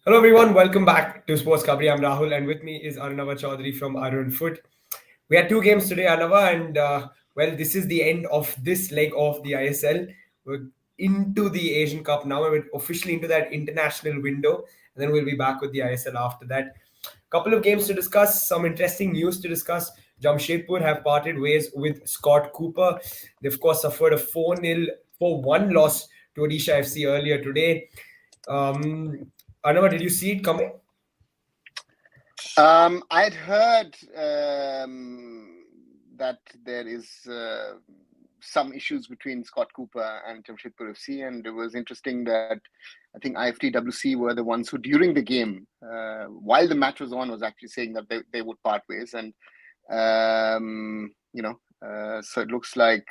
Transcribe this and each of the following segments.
Hello everyone, welcome back to Sports Kabri. I'm Rahul and with me is Arnava Chaudhary from Arun Foot. We had two games today, Arnava, and well, this is the end of this leg of the ISL. We're into the Asian Cup now, and we're officially into that international window, and then we'll be back with the ISL after that. Couple of games to discuss, some interesting news to discuss. Jamshedpur have parted ways with Scott Cooper. They, of course, suffered a 4-1 loss to Odisha FC earlier today. Arnava, did you see it coming? I'd heard that there is some issues between Scott Cooper and Jamshedpur FC, and it was interesting that I think IFTWC were the ones who, during the game, while the match was on, was actually saying that they would part ways, and so it looks like,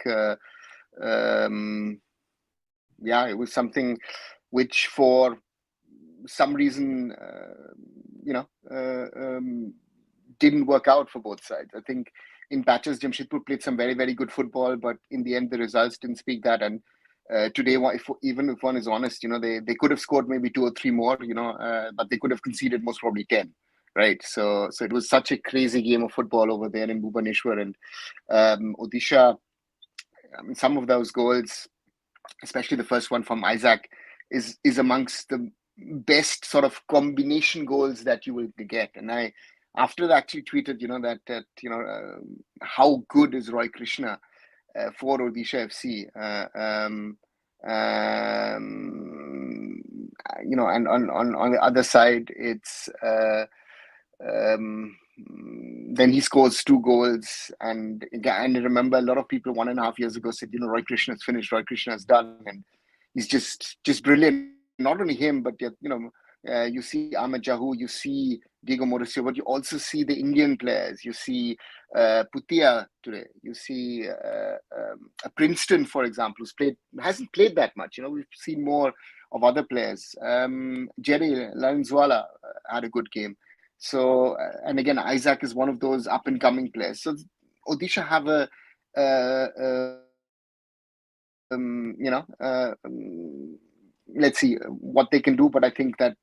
yeah, it was something which for some reason, didn't work out for both sides. I think in patches, Jamshedpur played some very, very good football, but in the end, the results didn't speak that. And today, even if one is honest, they could have scored maybe 2 or 3 more, but they could have conceded most probably 10. Right, so it was such a crazy game of football over there in Bhubaneswar, and Odisha. I mean, some of those goals, especially the first one from Isaac, is amongst the best sort of combination goals that you will get. And I, after that, actually tweeted, how good is Roy Krishna for Odisha FC. And on the other side, it's then he scores 2 goals, and I remember a lot of people 1.5 years ago said, Roy Krishna's finished, Roy Krishna's done, and he's just brilliant. Not only him, but you see Ahmed Jahu, you see Diego Mauricio, but you also see the Indian players. You see Putia today. You see Princeton, for example, hasn't played that much. We've seen more of other players. Jerry Lanswala had a good game. So, and again, Isaac is one of those up and coming players. So Odisha have let's see what they can do, but I think that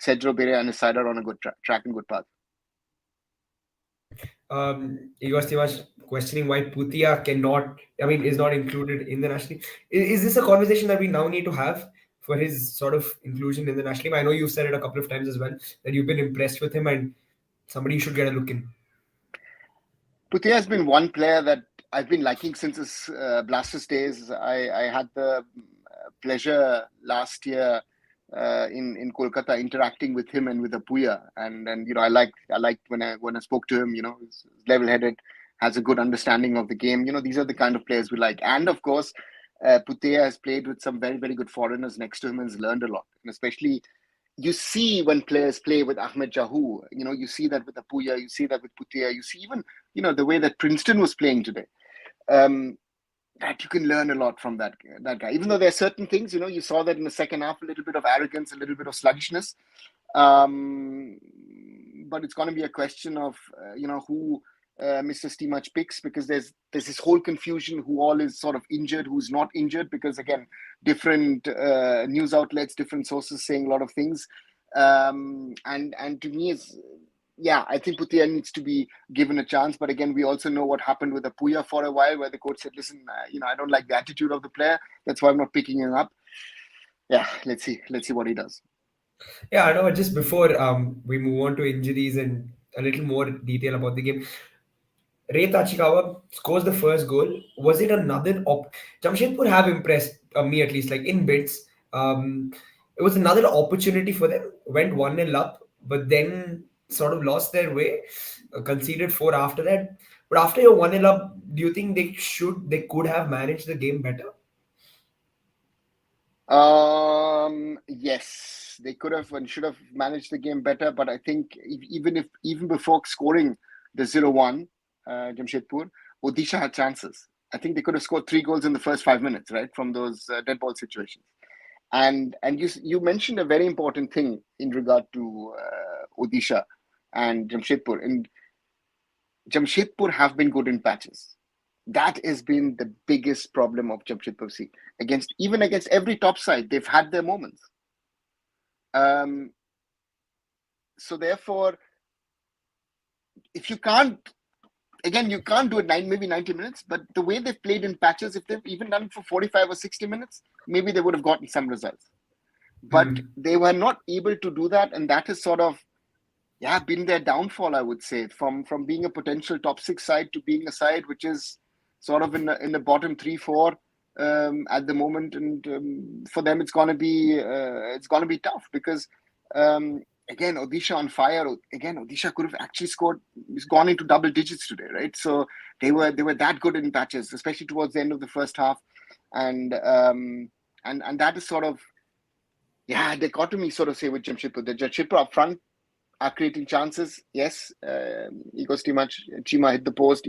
Cedro Bere and his side are on a good track and good path. You was questioning why Putia is not included in the national team. Is this a conversation that we now need to have for his sort of inclusion in the national team? I know you've said it a couple of times as well, that you've been impressed with him and somebody should get a look in. Putia has been one player that I've been liking since his Blasters days. I had the pleasure last year in Kolkata interacting with him and with Apuya, and I liked when I spoke to him. He's level-headed, has a good understanding of the game. These are the kind of players we like, and of course, Putia has played with some very, very good foreigners next to him and has learned a lot, and especially. You see when players play with Ahmed Jahu, you see that with Apuya, you see that with Putia, you see even, the way that Princeton was playing today. That you can learn a lot from that guy. Even though there are certain things, you saw that in the second half, a little bit of arrogance, a little bit of sluggishness. But it's going to be a question of, who Mr. Stimac picks, because there's this whole confusion who all is sort of injured, who's not injured, because again, different news outlets, different sources saying a lot of things. And to me, I think Putia needs to be given a chance. But again, we also know what happened with Apuya for a while, where the coach said, listen, I don't like the attitude of the player. That's why I'm not picking him up. Yeah, let's see what he does. Yeah, I know. Just before we move on to injuries and a little more detail about the game, Ray Tachikawa scores the first goal. Was it another Jamshedpur have impressed me, at least, like in bits. It was another opportunity for them. Went 1-0 up, but then sort of lost their way. Conceded 4 after that. But after your 1-0 up, do you think they could have managed the game better? Yes, they could have and should have managed the game better. But I think even before scoring the 0-1, Jamshedpur, Odisha had chances. I think they could have scored 3 goals in the first 5 minutes, right, from those dead ball situations. And you mentioned a very important thing in regard to Odisha and Jamshedpur. And Jamshedpur have been good in patches. That has been the biggest problem of Jamshedpur FC. Against every top side, they've had their moments. So therefore, if you can't, again, you can't do it maybe 90 minutes, but the way they've played in patches, if they've even done it for 45 or 60 minutes, maybe they would have gotten some results. But they were not able to do that, and that has sort of been their downfall, I would say, from being a potential top 6 side to being a side which is sort of in the bottom 3-4 at the moment, and for them it's going to be tough because again, Odisha on fire. Again, Odisha could have actually gone into double digits today, right? So they were that good in patches, especially towards the end of the first half, and that is sort of dichotomy, sort of say, with Jamshedpur. The Jamshedpur up front are creating chances. Yes, Igor Chima hit the post.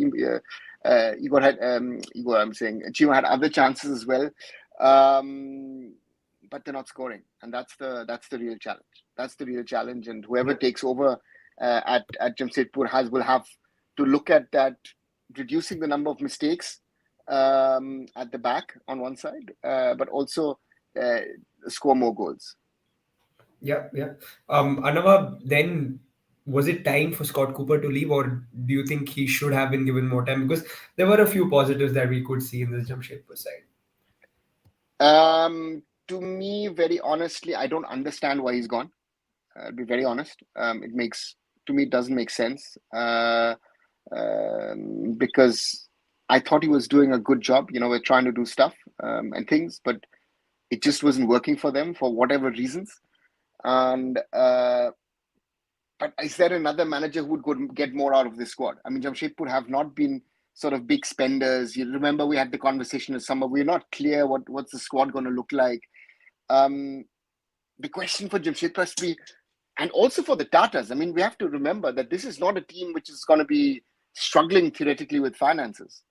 Chima had other chances as well, but they're not scoring, and that's the real challenge. That's the real challenge, and whoever takes over at Jamshedpur will have to look at that, reducing the number of mistakes at the back on one side, but also score more goals. Yeah. Anava, then was it time for Scott Cooper to leave, or do you think he should have been given more time? Because there were a few positives that we could see in this Jamshedpur side. To me, very honestly, I don't understand why he's gone. I'll be very honest. It doesn't make sense because I thought he was doing a good job. We're trying to do stuff and things, but it just wasn't working for them for whatever reasons. And but is there another manager who would get more out of this squad? I mean, Jamshedpur have not been sort of big spenders. You remember we had the conversation this summer. We're not clear what's the squad going to look like. The question for Jamshedpur has to be, and also for the Tatas, I mean, we have to remember that this is not a team which is going to be struggling theoretically with finances.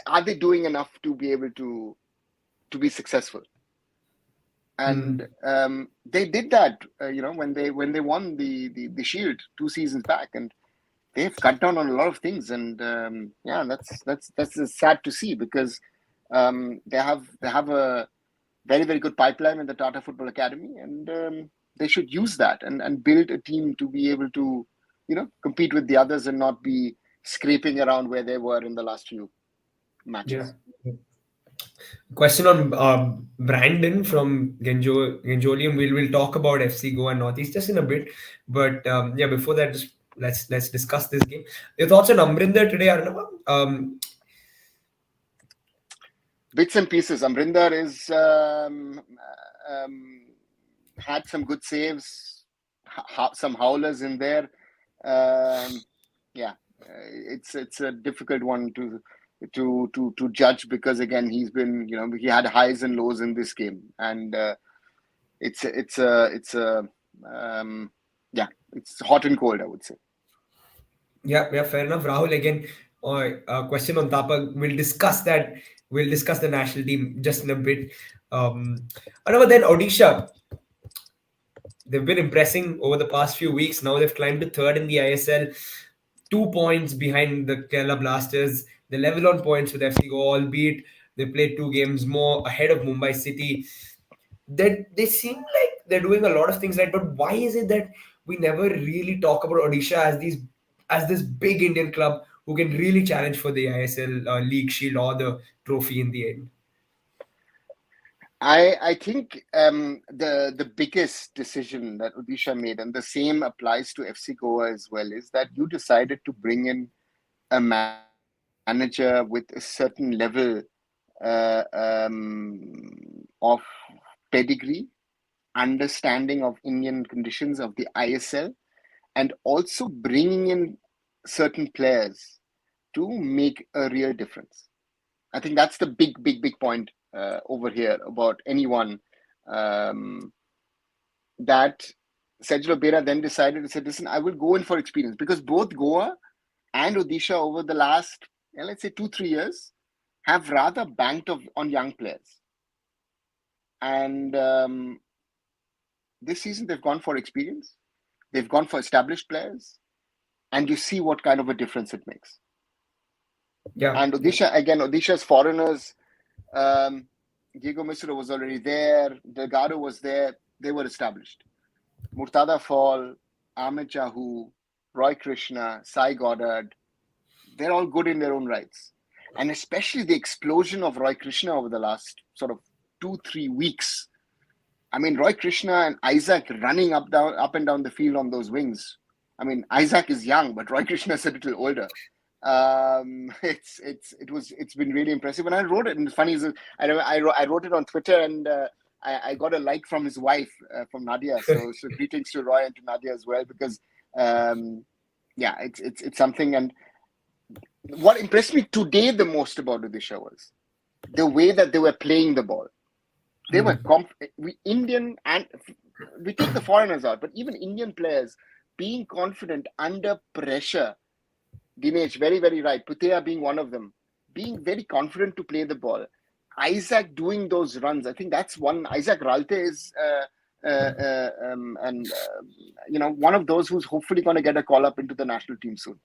Are they doing enough to be able to be successful? And they did that, when they won the Shield 2 seasons back, and they've cut down on a lot of things, and that's sad to see because they have a very, very good pipeline in the Tata Football Academy, and they should use that and build a team to be able to compete with the others and not be scraping around where they were in the last few matches. Yeah. Question on Brandon from Genjolium. We'll talk about FC Goa and Northeast just in a bit, but before that, just let's discuss this game. Your thoughts on Amrinder today, Arnava? Bits and pieces. Amrinder is had some good saves, some howlers in there. It's a difficult one to judge because again he had highs and lows in this game, and it's hot and cold, I would say. Yeah, fair enough. Rahul, again, question on Tapa. We'll discuss that. We'll discuss the national team just in a bit. Another then Odisha. They've been impressing over the past few weeks. Now they've climbed to third in the ISL, 2 points behind the Kerala Blasters. They're level on points with FC Goa, albeit they played 2 games more ahead of Mumbai City. They seem like they're doing a lot of things right, but why is it that we never really talk about Odisha as this big Indian club who can really challenge for the ISL League Shield or the trophy in the end? I think the biggest decision that Odisha made, and the same applies to FC Goa as well, is that you decided to bring in a manager with a certain level of pedigree, understanding of Indian conditions of the ISL, and also bringing in certain players to make a real difference. I think that's the big point over here about anyone, that Sejlo Bera then decided to say, listen, I will go in for experience, because both Goa and Odisha over the last, let's say 2-3 years, have rather banked on young players. And this season they've gone for experience, they've gone for established players, and you see what kind of a difference it makes. Yeah. And Odisha's foreigners, Diego Misro was already there. Delgado was there. They were established. Murtada Fall, Ahmed Jahu, Roy Krishna, Sai Goddard, they're all good in their own rights. And especially the explosion of Roy Krishna over the last sort of 2-3 weeks. I mean, Roy Krishna and Isaac running up and down the field on those wings. I mean, Isaac is young, but Roy Krishna is a little older. It's been really impressive. And I wrote it, and it's funny is I wrote it on Twitter, and I got a like from his wife, from Nadia. So greetings to Roy and to Nadia as well, because yeah, it's something. And what impressed me today the most about Odisha was the way that they were playing the ball. They were Indian, and we take the foreigners out, but even Indian players being confident under pressure. Dinesh, very, very right. Putea being one of them, being very confident to play the ball. Isaac doing those runs. I think that's one. Isaac Ralte is, one of those who's hopefully going to get a call up into the national team soon.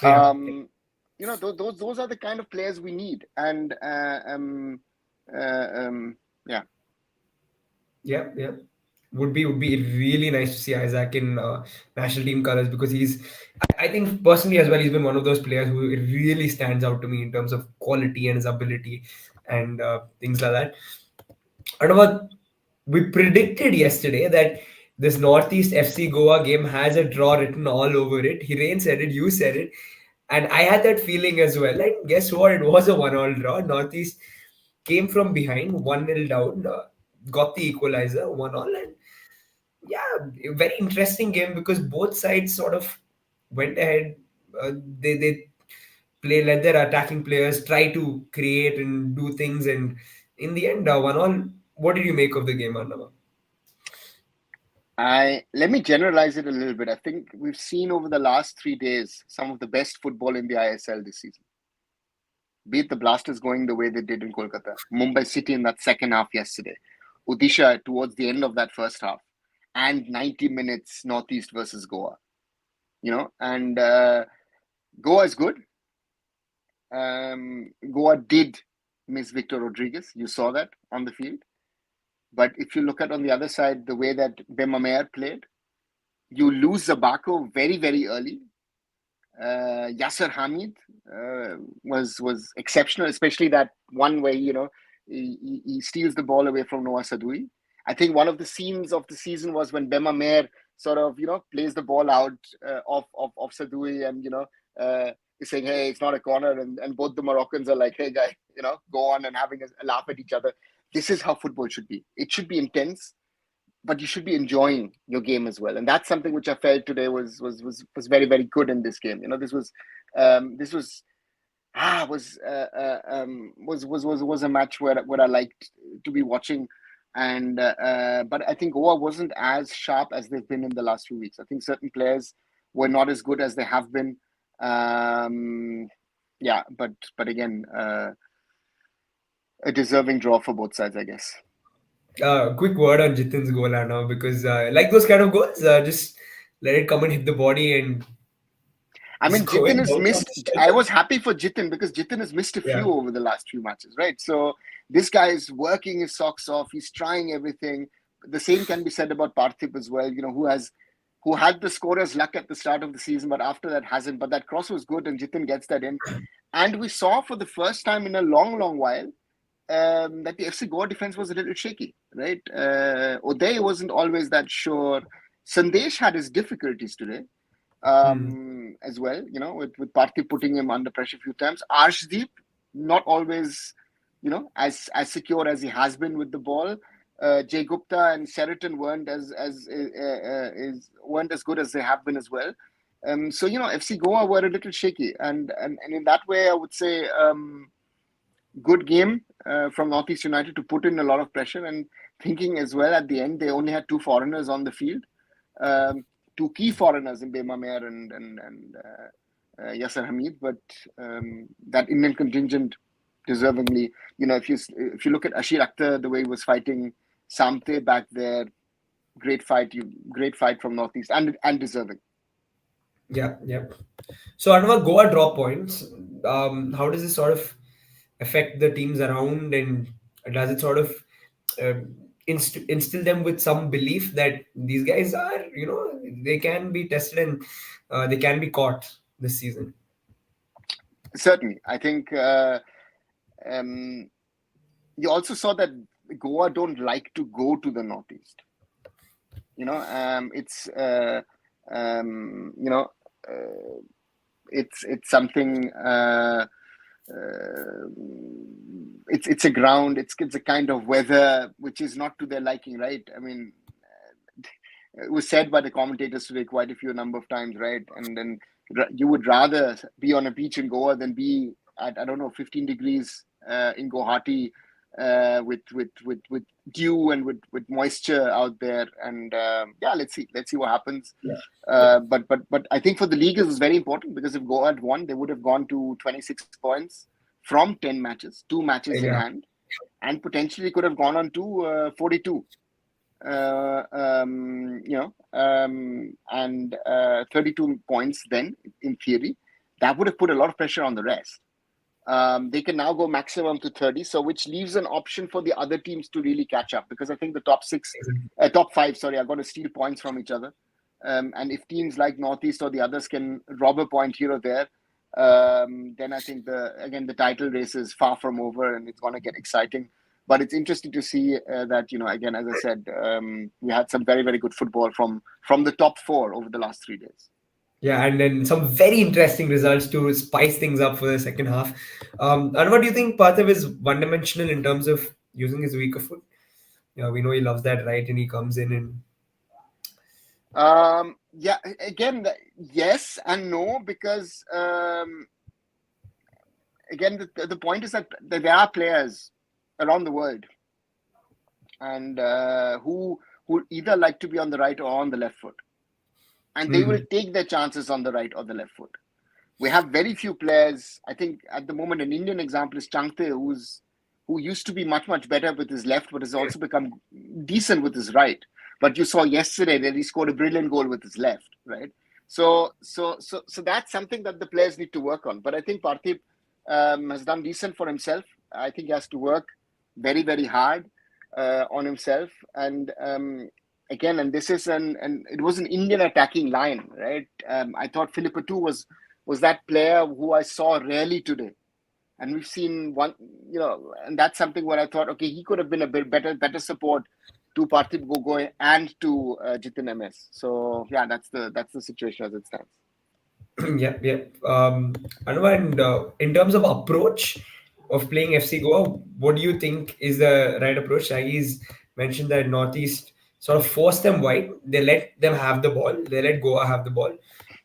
Yeah. Those are the kind of players we need, and yeah. Yeah. Would be really nice to see Isaac in national team colors, because I think personally as well, he's been one of those players who really stands out to me in terms of quality and his ability and things like that. I don't know what we predicted yesterday, that this Northeast FC Goa game has a draw written all over it. Hiren said it, you said it, and I had that feeling as well. And guess what? It was a 1-all draw. Northeast came from behind, 1-0 down, got the equalizer, 1-all, and yeah, a very interesting game because both sides sort of went ahead. They let their attacking players try to create and do things, and in the end, 1-all. What did you make of the game, Arnava? Let me generalize it a little bit. I think we've seen over the last 3 days some of the best football in the ISL this season. Be it the Blasters going the way they did in Kolkata, Mumbai City in that second half yesterday, Odisha towards the end of that first half, and 90 minutes Northeast versus Goa. And Goa is good. Goa did miss Victor Rodriguez. You saw that on the field. But if you look at on the other side, the way that Bema Mayer played, you lose Zabako very, very early. Yasser Hamid was exceptional, especially that one where he steals the ball away from Noah Sadoui. I think one of the scenes of the season was when Bema Mayer sort of plays the ball out of Sadoui, and is saying, hey, it's not a corner, and both the Moroccans are like, hey guy, go on, and having a laugh at each other. This is how football should be. It should be intense, but you should be enjoying your game as well, and that's something which I felt today was very, very good in this game. This was a match where I liked to be watching, and but I think Goa wasn't as sharp as they've been in the last few weeks. I think certain players were not as good as they have been. But again, a deserving draw for both sides, I guess. Quick word on Jitin's goal now, because like those kind of goals, just let it come and hit the body and I just mean, go and Jitin has bounce off missed. the striker. I was happy for Jitin because Jitin has missed a few over the last few matches, right? So this guy is working his socks off. He's trying everything. The same can be said about Parthiv as well. Who had the scorer's luck at the start of the season, but after that hasn't. But that cross was good, and Jitin gets that in. And we saw for the first time in a long, long while that the FC Goa defense was a little shaky, right? Uday wasn't always that sure. Sandesh had his difficulties today as well, with Parthiv putting him under pressure a few times. Arshdeep, not always, as secure as he has been with the ball. Jay Gupta and Sheraton weren't as good as they have been as well. So FC Goa were a little shaky, and in that way, I would say good game from Northeast United to put in a lot of pressure, and thinking as well at the end they only had two foreigners on the field, two key foreigners in Bema Mayer and Yasser Hamid, but that Indian contingent deservingly, if you look at Ashir Akhtar, the way he was fighting Samte back there, great fight from Northeast and deserving. Yeah. So Arnava, Goa drop points. How does this sort of affect the teams around, and Does it sort of instill them with some belief that these guys are, they can be tested and they can be caught this season? Certainly. I think you also saw that Goa don't like to go to the Northeast. It's it's something. It's a ground. It's a kind of weather which is not to their liking, right? I mean, it was said by the commentators today quite a few number of times, right? And then you would rather be on a beach in Goa than be at, I don't know, 15 degrees in Guwahati with dew and with moisture out there. And let's see what happens. Yeah. But I think for the league it was very important, because if Goa had won, they would have gone to 26 points from 10 matches, 2 matches in Yeah. hand, and potentially could have gone on to 42. And 32 points then, in theory. That would have put a lot of pressure on the rest. They can now go maximum to 30, so which leaves an option for the other teams to really catch up, because I think the top 5, sorry, are going to steal points from each other. And if teams like Northeast or the others can rob a point here or there, then I think the title race is far from over, and it's going to get exciting. But it's interesting to see that, again, as I said, we had some very, very good football from the top 4 over the last 3 days. Yeah, and then some very interesting results to spice things up for the second half. And what do you think Parthiv is one-dimensional in terms of using his weaker foot? Yeah, we know he loves that right, and he comes in and Again, yes and no, because again, the point is that there are players around the world and who either like to be on the right or on the left foot, and they will take their chances on the right or the left foot. We have very few players. I think at the moment an Indian example is Changte, who used to be much, much better with his left, but has also become decent with his right. But you saw yesterday that he scored a brilliant goal with his left, right? So that's something that the players need to work on. But I think Parthiv has done decent for himself. I think he has to work very, very hard on himself. And again, and this is it was an Indian attacking line, right? I thought Philippa too was that player who I saw rarely today. And we've seen one, and that's something where I thought, okay, he could have been a bit better support to Parthiv Gogoi and to Jitin MS. So yeah, that's the situation as it stands. yeah. And in terms of approach of playing FC Goa, what do you think is the right approach? Shaggy's mentioned that Northeast sort of forced them wide. They let them have the ball. They let Goa have the ball.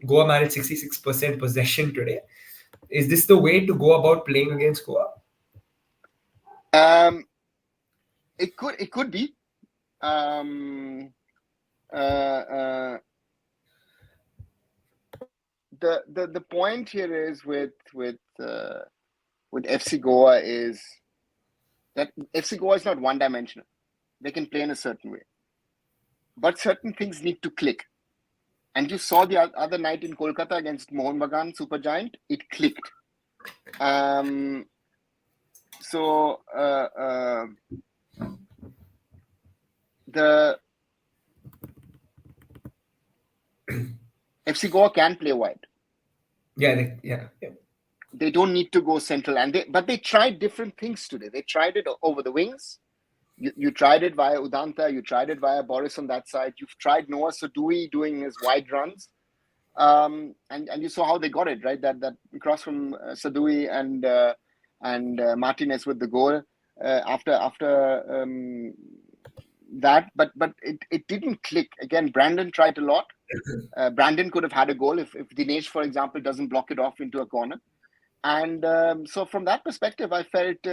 Goa managed 66% possession today. Is this the way to go about playing against Goa? It could be. The point here is with FC Goa is that FC Goa is not one-dimensional. They can play in a certain way, but certain things need to click. And you saw the other night in Kolkata against Mohun Bagan Supergiant, it clicked. The FC Goa can play wide. Yeah. They don't need to go central, but they tried different things today. They tried it over the wings. You tried it via Udanta. You tried it via Boris on that side. You've tried Noah Sadui doing his wide runs, and you saw how they got it, right? That cross from Sadui and Martinez with the goal after that, but it didn't click. Again, Brandon tried a lot. Brandon could have had a goal if Dinesh, for example, doesn't block it off into a corner. And so from that perspective, I felt,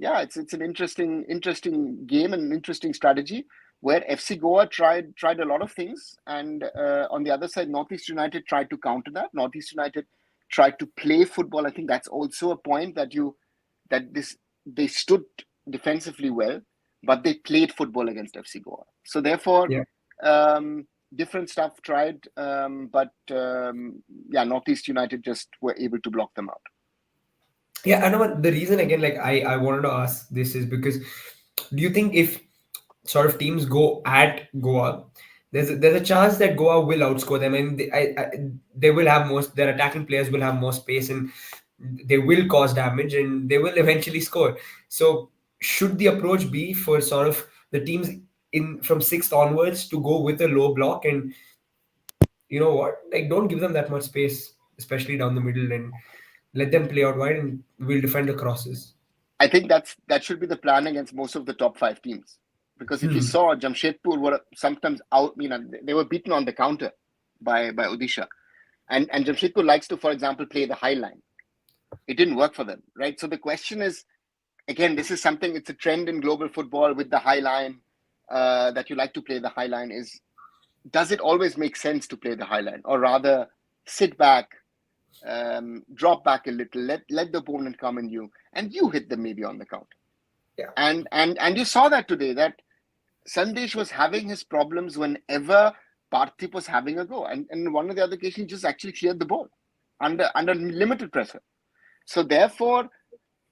it's an interesting game and an interesting strategy where FC Goa tried a lot of things. And on the other side, Northeast United tried to counter that. Northeast United tried to play football. I think that's also a point that they stood defensively well, but they played football against FC Goa. So therefore, different stuff tried, but Northeast United just were able to block them out. Yeah, I know the reason again. Like I wanted to ask this is because do you think if sort of teams go at Goa, there's a chance that Goa will outscore them, and they will have most their attacking players will have more space, and they will cause damage, and they will eventually score. So should the approach be for sort of the teams in from sixth onwards to go with a low block, and you know what, like don't give them that much space, especially down the middle, and let them play out wide, and we'll defend the crosses. I think that should be the plan against most of the top five teams. Because if you Hmm. saw Jamshedpur were sometimes out, they were beaten on the counter by Odisha. And Jamshedpur likes to, for example, play the high line. It didn't work for them, right? So the question is, again, this is something, it's a trend in global football with the high line, that you like to play the high line is, does it always make sense to play the high line? Or rather, sit back, drop back a little, let the opponent come in and you hit them maybe on the counter. Yeah. And you saw that today, that Sandesh was having his problems whenever Parthiv was having a go. And one of the other occasions, he just actually cleared the ball under limited pressure. So therefore,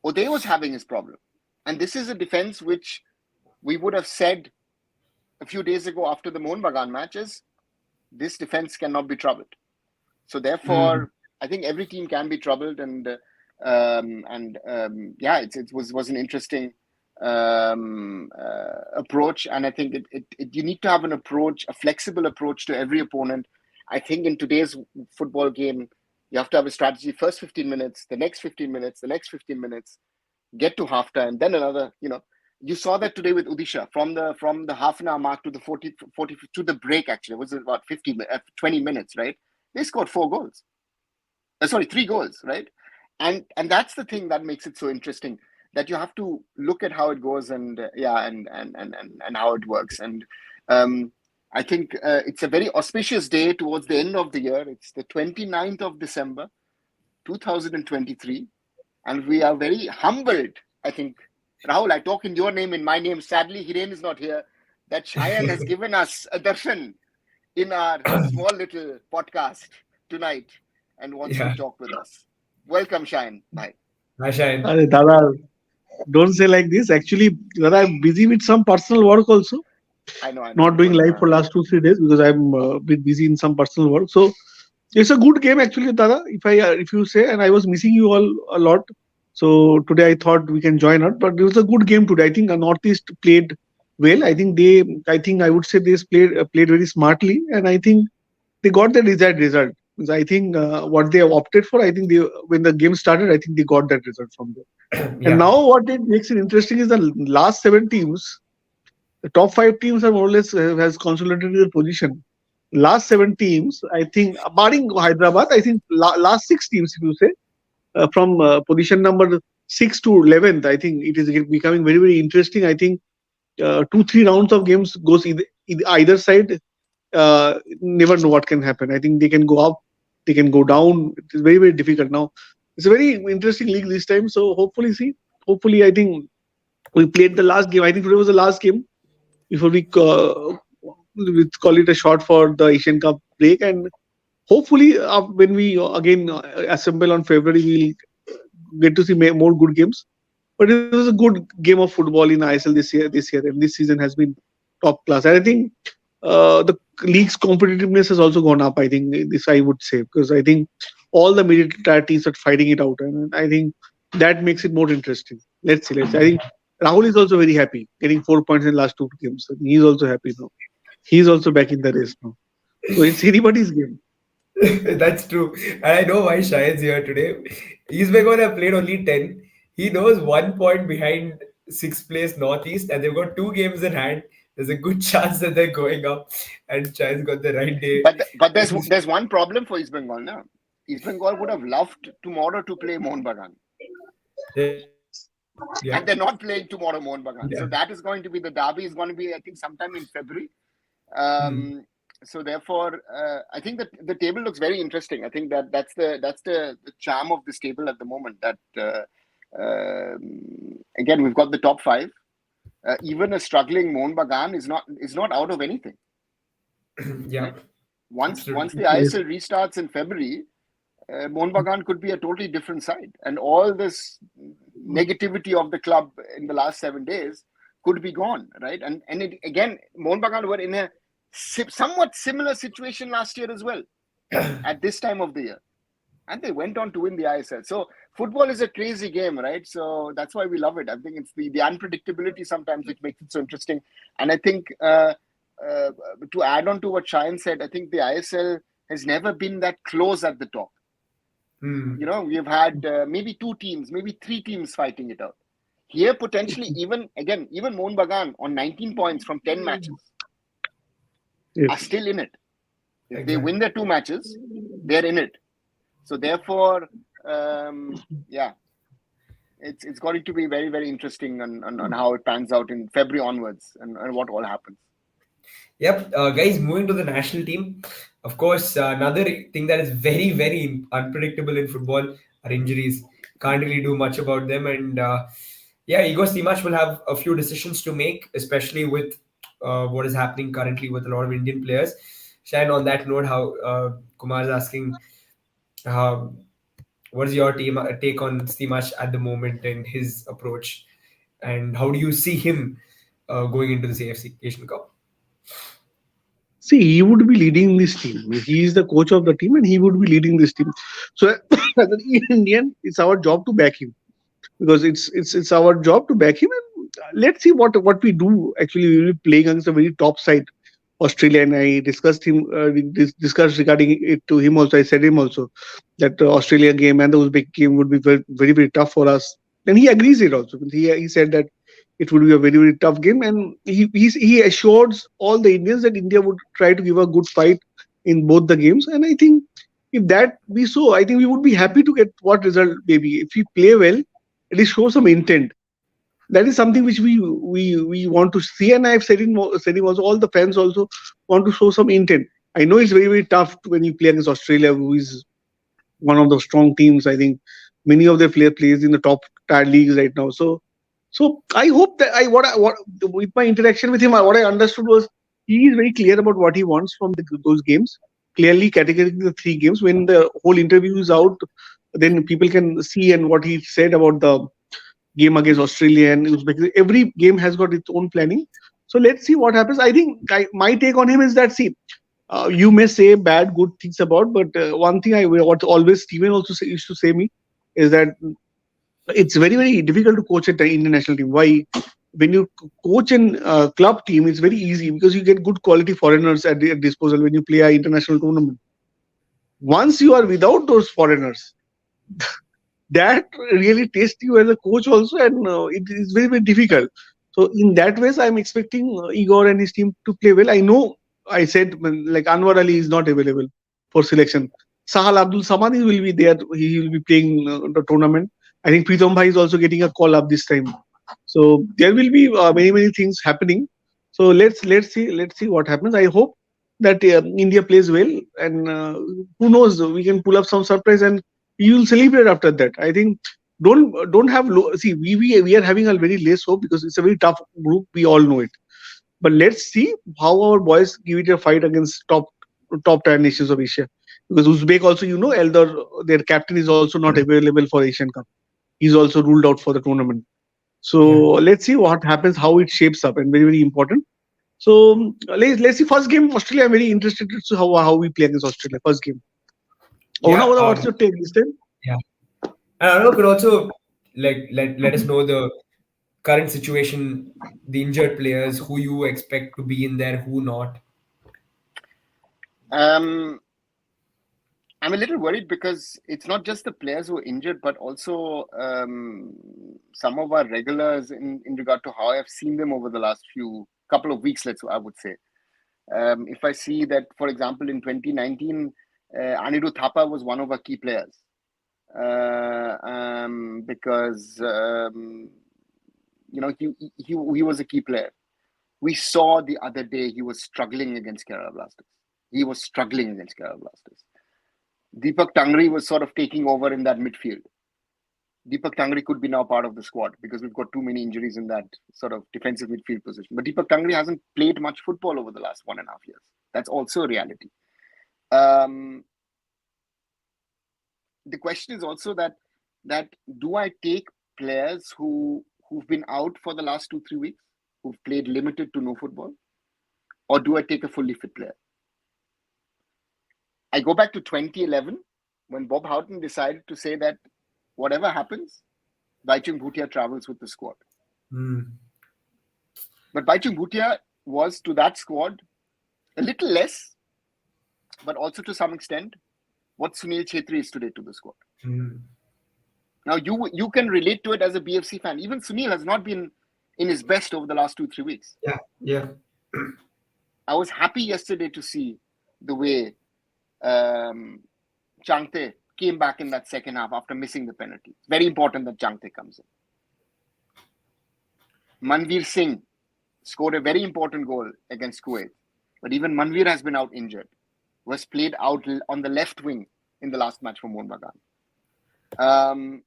Uday was having his problem. And this is a defense which we would have said a few days ago after the Mohun Bagan matches, this defense cannot be troubled. So Hmm. therefore, I think every team can be troubled, and it was an interesting approach, and I think you need to have an approach, a flexible approach to every opponent. I think in today's football game, you have to have a strategy. First 15 minutes, the next 15 minutes, the next 15 minutes, get to halftime, then another. You saw that today with Odisha from the half an hour mark to the 40 to the break. Actually, it was about 20 minutes, right? They scored 4 goals. Sorry, 3 goals, right? And that's the thing that makes it so interesting, that you have to look at how it goes, and how it works. And um, I think it's a very auspicious day towards the end of the year. It's the 29th of December, 2023, and we are very humbled. I think, Rahul, I talk in your name, in my name. Sadly, Hiren is not here. That Shayan has given us a darshan in our small little podcast tonight and wants to Yeah. talk with us. Welcome, Shayan. Bye. Hi, Shine. Dada, don't say like this. Actually, Dada, I'm busy with some personal work also. I know. Not You doing told me. live for last 2 3 days because I'm a bit busy in some personal work. So it's a good game actually, Dada. If you say, and I was missing you all a lot. So today I thought we can join out, but it was a good game today. I think Northeast played well. I think I would say they played very smartly, and I think they got the desired result. Because I think what they have opted for, I think they when the game started, I think they got that result from there. And Yeah. now what it makes it interesting is the last 7 teams, the top 5 teams are more or less has consolidated their position. Last 7 teams, I think, barring Hyderabad, I think last 6 teams, if you say, from position number 6 to 11th, I think it is becoming very very interesting. I think 2 3 rounds of games goes either side. Never know what can happen. I think they can go up, they can go down. It is very very difficult now. It's a very interesting league this time. So hopefully, I think we played the last game. I think today was the last game before we call it a shot for the Asian Cup break. And hopefully, when we again assemble on February, we'll get to see more good games. But it was a good game of football in ISL this year, and this season has been top class. And I think the league's competitiveness has also gone up. I think this I would say, because I think all the middle tier teams are fighting it out, and I think that makes it more interesting. Let's see. I think Rahul is also very happy, getting 4 points in the last 2 games. So he's also happy now. He's also back in the race now. So it's anybody's game. That's true. And I know why Shayan's here today. East Bengal have played only 10. He knows 1 point behind sixth place Northeast, and they've got 2 games in hand. There's a good chance that they're going up, and Shayan's got the right day. But there's one problem for East Bengal now. East Bengal would have loved tomorrow to play Mohun Bagan, Yeah. and they're not playing tomorrow Mohun Yeah. Bagan. So that is going to be, the derby is going to be, I think, sometime in February. Hmm. So therefore, I think that the table looks very interesting. I think that's the charm of this table at the moment. That again, we've got the top five. Even a struggling Mohun Bagan is not out of anything, Yeah. right? Once Absolutely. the ISL restarts in February, Mohun Bagan could be a totally different side, and all this negativity of the club in the last 7 days could be gone, right? And again, Mohun Bagan were in a somewhat similar situation last year as well, at this time of the year, and they went on to win the ISL. So football is a crazy game, right? So that's why we love it. I think it's the unpredictability sometimes which makes it so interesting. And I think to add on to what Shayan said, I think the ISL has never been that close at the top. We've had maybe 2 teams, maybe 3 teams fighting it out. Here, potentially, even Mohun Bagan on 19 points from 10 matches are still in it. If they win their 2 matches, they're in it. So therefore, it's going to be very, very interesting on how it pans out in February onwards and what all happens. Yep, guys, moving to the national team. Of course, another thing that is very, very unpredictable in football are injuries. Can't really do much about them. And Igor Stimac will have a few decisions to make, especially with what is happening currently with a lot of Indian players. Shayan, on that note, how Kumar's asking, what is your take on Stimac at the moment and his approach? And how do you see him going into this AFC Asian Cup? See, he would be leading this team. He is the coach of the team and he would be leading this team. So as an Indian, it's our job to back him, because it's our job to back him. And let's see what we do. Actually, we will be playing against a very top side, Australia, and I discussed discussed regarding it to him also. I said him also that the Australia game and the Uzbek game would be very, very, very tough for us. And he agrees it also. He said that it would be a very, very tough game, and he assures all the Indians that India would try to give a good fight in both the games. And I think if that be so, I think we would be happy to get what result maybe. If we play well, at least show some intent. That is something which we want to see, and I've said him also. All the fans also want to show some intent. I know it's very, very tough when you play against Australia, who is one of the strong teams. I think many of their players plays in the top tier leagues right now. So I hope that what with my interaction with him, what I understood was he is very clear about what he wants from those games. Clearly, categorically, the 3 games. When the whole interview is out, then people can see and what he said about the game against Australia and Uzbekistan. Every game has got its own planning. So let's see what happens. I think my take on him is that, see, you may say bad, good things about, but one thing what always Steven also used to say me is that it's very, very difficult to coach at the Indian national team. Why? When you coach in a club team, it's very easy because you get good quality foreigners at your disposal when you play an international tournament. Once you are without those foreigners, that really tests you as a coach also, and it is very, very difficult. So in that ways, I'm expecting Igor and his team to play well. I know I said like Anwar Ali is not available for selection. Sahal Abdul Samad will be there. He will be playing the tournament. I think Pritam Bhai is also getting a call up this time. So there will be many things happening. So let's see what happens. I hope that India plays well, and who knows, we can pull up some surprise and you will celebrate after that. I think don't have low. See, we are having a very less hope because it's a very tough group. We all know it. But let's see how our boys give it a fight against top tier nations of Asia. Because Uzbek also, Eldar, their captain is also not available for Asian Cup. He's also ruled out for the tournament. So let's see what happens, how it shapes up, and very, very important. So let's see. First game, Australia. I'm very interested to see how we play against Australia. First game. What's your take this time? Yeah, and I don't know, could also let us know the current situation, the injured players, who you expect to be in there, who not. I'm a little worried because it's not just the players who are injured, but also some of our regulars in regard to how I've seen them over the last couple of weeks, I would say. If I see that, for example, in 2019, Anirudh Thapa was one of our key players because he was a key player. We saw the other day he was struggling against Kerala Blasters. Deepak Tangri was sort of taking over in that midfield. Deepak Tangri could be now part of the squad because we've got too many injuries in that sort of defensive midfield position. But Deepak Tangri hasn't played much football over the last 1.5 years. That's also a reality. the question is also that do I take players who've been out for the last 2-3 weeks, who've played limited to no football, or do I take a fully fit player? I go back to 2011 when Bob Houghton decided to say that whatever happens, Baichung Bhutia travels with the squad. But Baichung Bhutia was to that squad a little less, but also to some extent what Sunil Chhetri is today to the squad. Now you can relate to it as a BFC fan. Even Sunil has not been in his best over the last 2-3 weeks. Yeah. I was happy yesterday to see the way Changte came back in that second half after missing the penalty. It's very important that Changte comes in. Manveer Singh scored a very important goal against Kuwait. But even Manveer has been out injured. Was played out on the left wing in the last match for Mohun Bagan.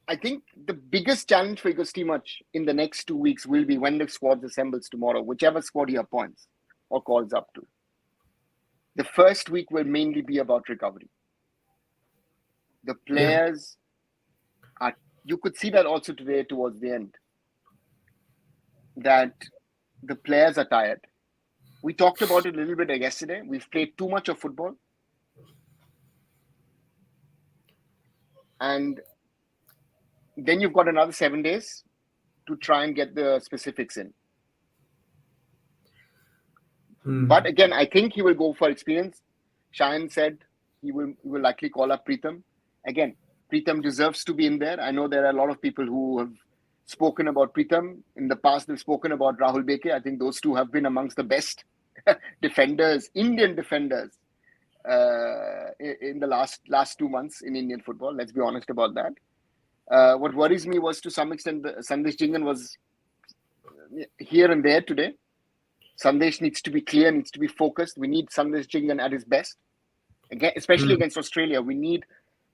I think the biggest challenge for Igor Stimac in the next 2 weeks will be when the squad assembles tomorrow, whichever squad he appoints or calls up to. The first week will mainly be about recovery. The players are, you could see that also today towards the end, that the players are tired. We talked about it a little bit yesterday. We've played too much of football. And then you've got another 7 days to try and get the specifics in. But again, I think he will go for experience. Shayan said he will likely call up Pritham. Again, Pritham deserves to be in there. I know there are a lot of people who have spoken about Pritham. In the past, they've spoken about Rahul Beke. I think those two have been amongst the best defenders, Indian defenders, in the last 2 months in Indian football. Let's be honest about that. What worries me was, to some extent, Sandesh Jingan was here and there today. Sandesh needs to be clear, needs to be focused. We need Sandesh Jingan at his best, again, especially against Australia. Sandesh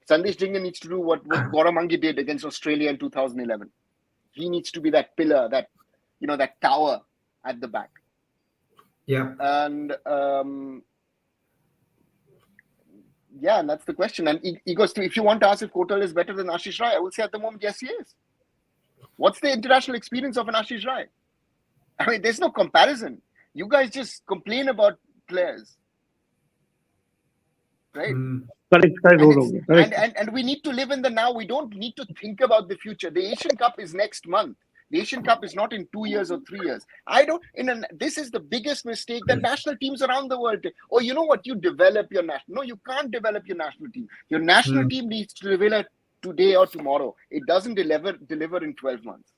Jingan needs to do what Goramangi did against Australia in 2011. He needs to be that pillar, that tower at the back. Yeah. And and that's the question. And if you want to ask if Kotal is better than Ashish Rai, I would say at the moment, yes, he is. What's the international experience of an Ashish Rai? I mean, there's no comparison. You guys just complain about players, right? Correct. And we need to live in the now. We don't need to think about the future. The Asian Cup is next month. The Asian Cup is not in 2 years or 3 years. This is the biggest mistake that national teams around the world take. Oh, you know what? You develop your national. No, you can't develop your national team. Your national team needs to develop today or tomorrow. It doesn't deliver in 12 months.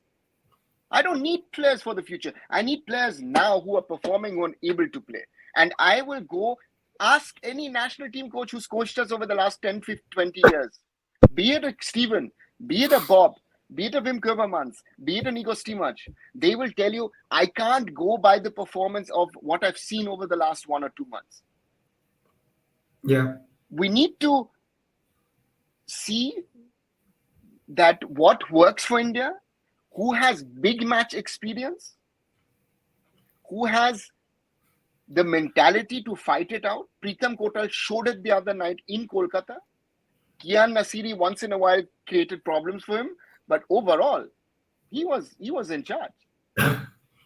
I don't need players for the future. I need players now who are performing, who are able to play. And I will go ask any national team coach who's coached us over the last 10, 15, 20 years, be it a Steven, be it a Bob, be it a Wim Koevermans, be it an Igor Stimac, they will tell you, I can't go by the performance of what I've seen over the last 1 or 2 months. Yeah. We need to see that what works for India, who has big match experience, who has the mentality to fight it out. Pritham Kotal showed it the other night in Kolkata. Kian Nasiri once in a while created problems for him, but overall, he was in charge.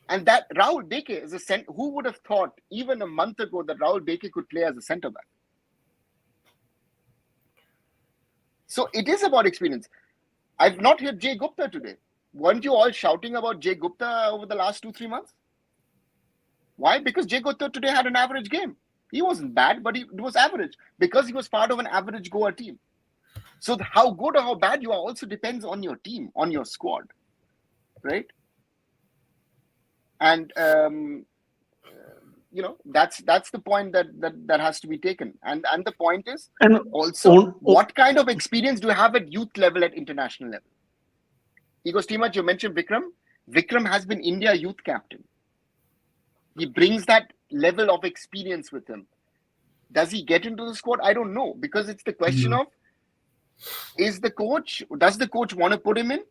And that Rahul Beke is who would have thought even a month ago that Rahul Beke could play as a centre back? So it is about experience. I've not heard Jay Gupta today. Weren't you all shouting about Jay Gupta over the last 2-3 months? Why? Because Jay Gupta today had an average game. He wasn't bad, but it was average because he was part of an average Goa team. So how good or how bad you are also depends on your team, on your squad, right? And that's the point that has to be taken. And the point is also what kind of experience do you have at youth level, at international level? Igor Stimac, you mentioned Vikram. Vikram has been India youth captain. He brings that level of experience with him. Does he get into the squad? I don't know, because it's the question of, does the coach want to put him in?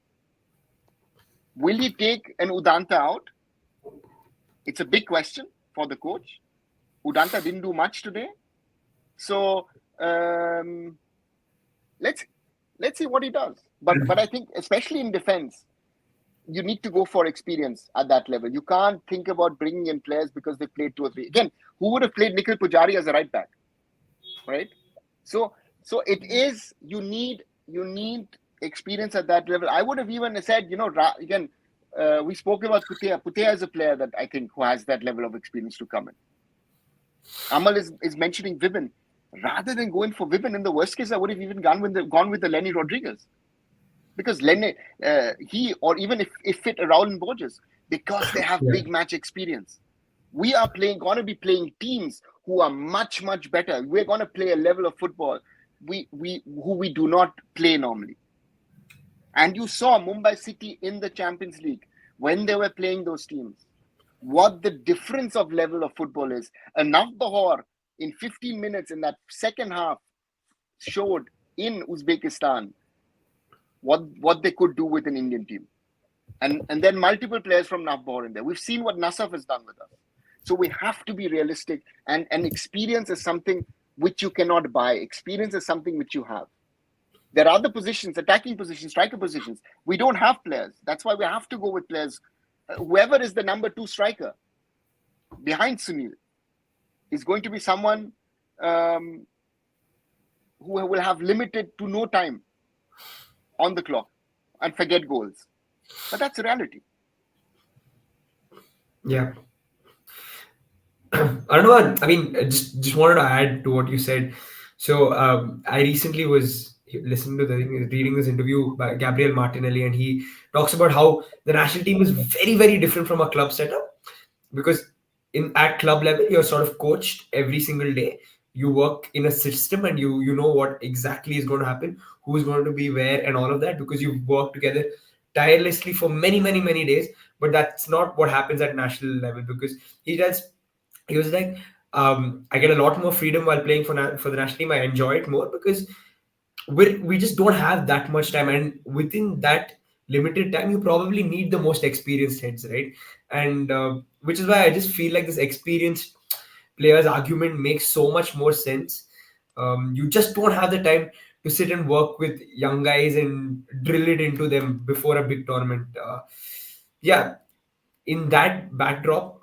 Will he take an Udanta out? It's a big question for the coach. Udanta didn't do much today. So let's see what he does. But I think especially in defense, you need to go for experience at that level. You can't think about bringing in players because they played 2 or 3. Again, who would have played Nikhil Pujari as a right back, right? So it is, you need experience at that level. I would have even said, again, we spoke about Putea. Putea is a player that I think who has that level of experience to come in. Amal is mentioning Vibin. Rather than going for Vibin, in the worst case, I would have even gone with the Lenny Rodriguez. Because Lenny, he, or even if fit Raul and Borges, because they have big match experience. We are going to be playing teams who are much, much better. We're going to play a level of football who we do not play normally. And you saw Mumbai City in the Champions League when they were playing those teams, what the difference of level of football is. Enough Bahor in 15 minutes in that second half showed in Uzbekistan what they could do with an Indian team. And then multiple players from Navbahor in there. We've seen what Nasaf has done with us. So we have to be realistic, and experience is something which you cannot buy. Experience is something which you have. There are other positions, attacking positions, striker positions. We don't have players. That's why we have to go with players. Whoever is the number 2 striker behind Sunil is going to be someone who will have limited to no time on the clock and forget goals. But that's a reality. Yeah. I don't know. I mean, just wanted to add to what you said. So I recently was listening to reading this interview by Gabriel Martinelli, and he talks about how the national team is very, very different from a club setup, because at club level you're sort of coached every single day. You work in a system, and you know what exactly is going to happen, who's going to be where, and all of that, because you've worked together tirelessly for many, many, many days. But that's not what happens at national level, because he was like, I get a lot more freedom while playing for the national team. I enjoy it more because we just don't have that much time, and within that limited time, you probably need the most experienced heads, right? And which is why I just feel like this experienced players argument makes so much more sense. You just don't have the time to sit and work with young guys and drill it into them before a big tournament. Yeah, in that backdrop,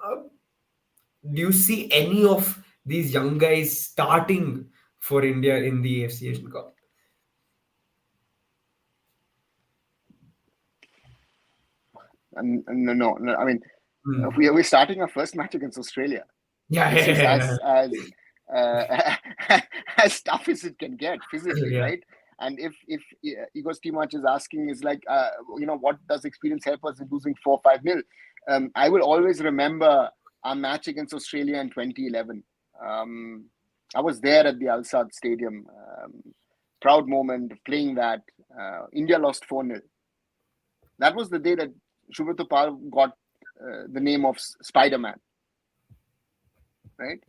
do you see any of these young guys starting for India in the AFC Asian Cup? No. I mean, we're starting our first match against Australia. Yeah, This is as tough as it can get physically, right? And if Igor's T-March is asking, is like, what does experience help us in losing 4-5-0? I will always remember our match against Australia in 2011. I was there at the Al Sadd Stadium. Proud moment of playing that. India lost 4-0. That was the day that Shubhrat Pal got the name of Spider-Man. Right?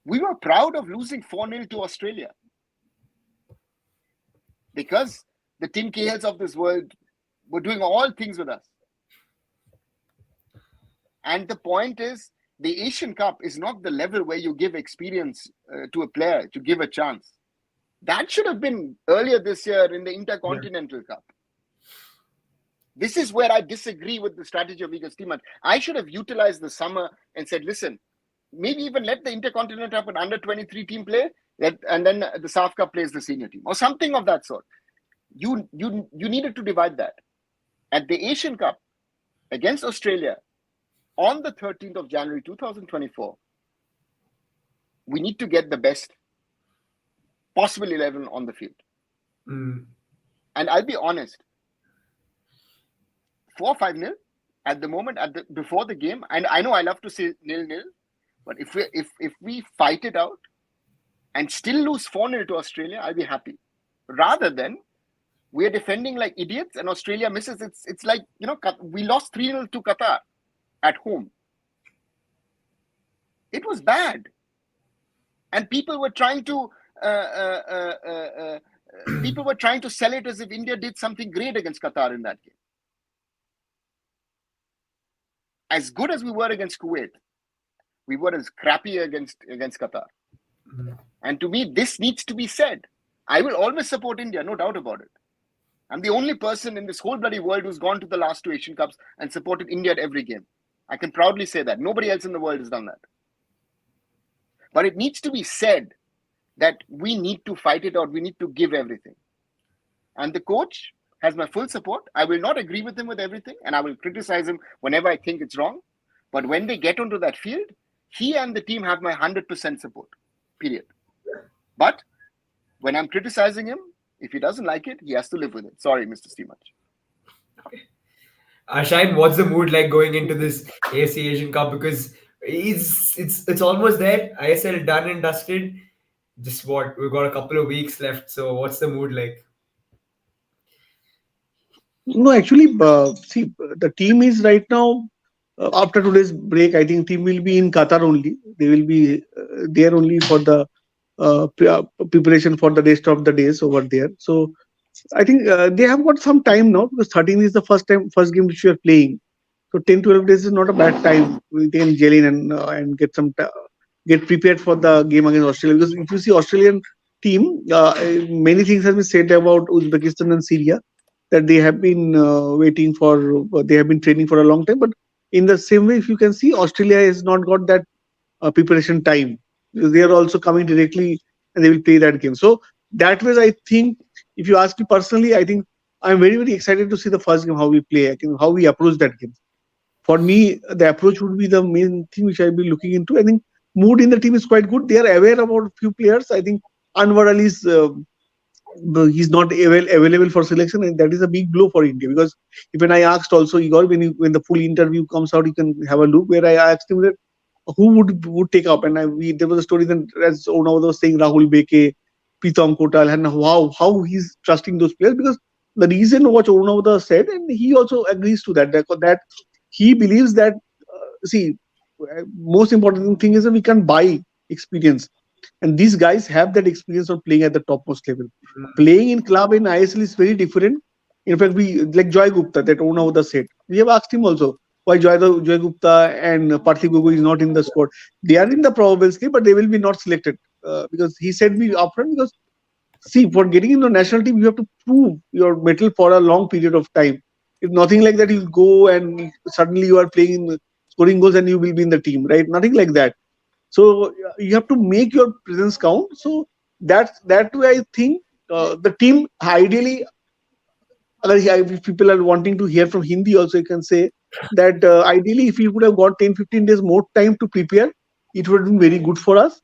We were proud of losing 4-0 to Australia, because the Tim Cahils of this world were doing all things with us. And the point is, the Asian Cup is not the level where you give experience to a player to give a chance. That should have been earlier this year in the Intercontinental Cup. This is where I disagree with the strategy of Igor's T-March. I should have utilized the summer and said, listen, maybe even let the Intercontinental Cup an under-23 team play, and then the SAF Cup plays the senior team, or something of that sort. You needed to divide that. At the Asian Cup against Australia on the 13th of January 2024, we need to get the best possible 11 on the field. And I'll be honest, 4-5-0 at the moment, before the game, and I know I love to say 0-0, but if we fight it out and still lose 4-0 to Australia, I'll be happy. Rather than we're defending like idiots and Australia misses. It's like, we lost 3-0 to Qatar at home. It was bad. And people were trying to sell it as if India did something great against Qatar in that game. As good as we were against Kuwait, we were as crappy against Qatar. And to me, this needs to be said. I will always support India, no doubt about it. I'm the only person in this whole bloody world who's gone to the last 2 Asian Cups and supported India at every game. I can proudly say that. Nobody else in the world has done that. But it needs to be said that we need to fight it out. We need to give everything. And the coach has my full support. I will not agree with him with everything, and I will criticize him whenever I think it's wrong. But when they get onto that field, he and the team have my 100% support, period. But when I'm criticizing him, if he doesn't like it, he has to live with it. Sorry, Mr. Steemach. Shine, what's the mood like going into this AFC Asian Cup? Because it's almost there. ISL done and dusted. Just what, we've got a couple of weeks left. So what's the mood like? No, actually, see, the team is right now, after today's break, I think team will be in Qatar only. They will be there only for the preparation for the rest of the days over there. So I think they have got some time now, because 13 is the first game which we are playing. So 10, 12 days is not a bad time. We can gel in and get get prepared for the game against Australia. Because if you see Australian team, many things have been said about Uzbekistan and Syria, that they have been waiting for, they have been training for a long time. But in the same way, if you can see, Australia has not got that preparation time. They are also coming directly and they will play that game. So that way, I think, if you ask me personally, I think I'm very, very excited to see the first game, how we play, I think, how we approach that game. For me, the approach would be the main thing which I'll be looking into. I think mood in the team is quite good. They are aware about a few players. I think Anwar Ali is he's not available for selection, and that is a big blow for India. Because even I asked also Igor, when the full interview comes out, you can have a look, where I asked him that who would take up, and there was a story then, as Ona was saying, Rahul Beke, Pritam Kotal, and how he's trusting those players. Because the reason what Ona said, and he also agrees to that he believes that see, most important thing is that we can buy experience, and these guys have that experience of playing at the topmost level. Playing in club in ISL is very different. In fact, we like Joy Gupta, that Ona said. We have asked him also why Joy Gupta and Parthiv Gogoi is not in the squad. They are in the probable slip, but they will be not selected, because he said me upfront. Because see, for getting into the national team, you have to prove your mettle for a long period of time. If nothing like that, you go and suddenly you are playing, scoring goals, and you will be in the team, right? Nothing like that. So you have to make your presence count. So that way, I think the team ideally, if people are wanting to hear from Hindi also, you can say that ideally, if we would have got 10, 15 days more time to prepare, it would have been very good for us.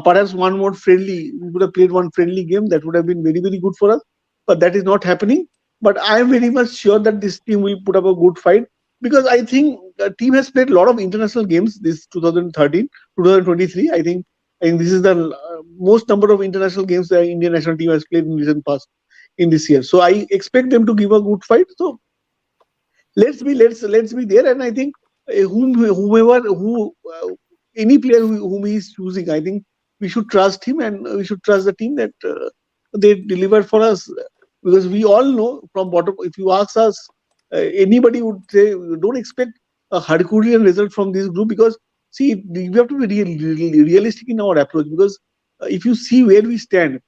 Perhaps one more friendly, we would have played one friendly game, that would have been very, very good for us. But that is not happening. But I am very much sure that this team will put up a good fight, because I think the team has played a lot of international games this 2013, 2023. I think this is the most number of international games the Indian national team has played in recent past in this year. So I expect them to give a good fight. So let's be there, and I think any player whom he is choosing, I think we should trust him, and we should trust the team that they deliver for us. Because we all know from bottom, if you ask us, anybody would say don't expect a Herculean result from this group. Because see, we have to be realistic in our approach. Because if you see where we stand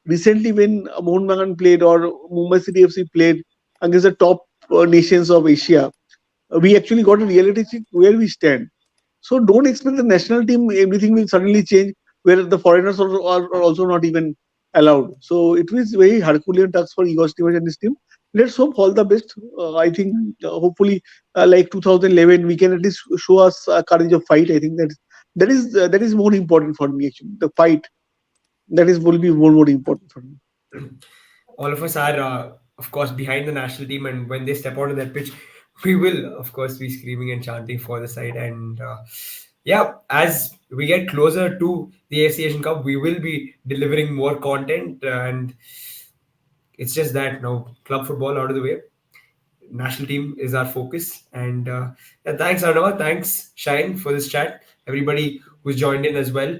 recently, when Mohun Bagan played or Mumbai City FC played against the top nations of Asia, we actually got a reality check where we stand. So don't expect the national team everything will suddenly change, where the foreigners are also not even allowed. So it was very Herculean task for Igor Stimac and his team. Let's hope all the best. I think hopefully, like 2011, we can at least show us courage of fight. I think that is more important for me, actually. The fight, will be more important for me. All of us are, of course, behind the national team, and when they step onto that pitch, we will, of course, be screaming and chanting for the side. And yeah, as we get closer to the AFC Asian Cup, we will be delivering more content, and it's just that now club football out of the way. National team is our focus, and yeah, thanks Arnava, thanks Shine for this chat. Everybody who's joined in as well.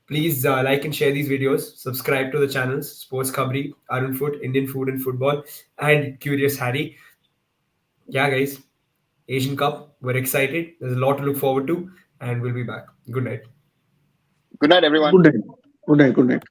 Please like and share these videos. Subscribe to the channels Sports Khabri, Arun Foot, Indian Food and Football, and Curious Harry. Yeah, guys, Asian Cup. We're excited. There's a lot to look forward to, and we'll be back. Good night. Good night, everyone. Good night. Good night. Good night.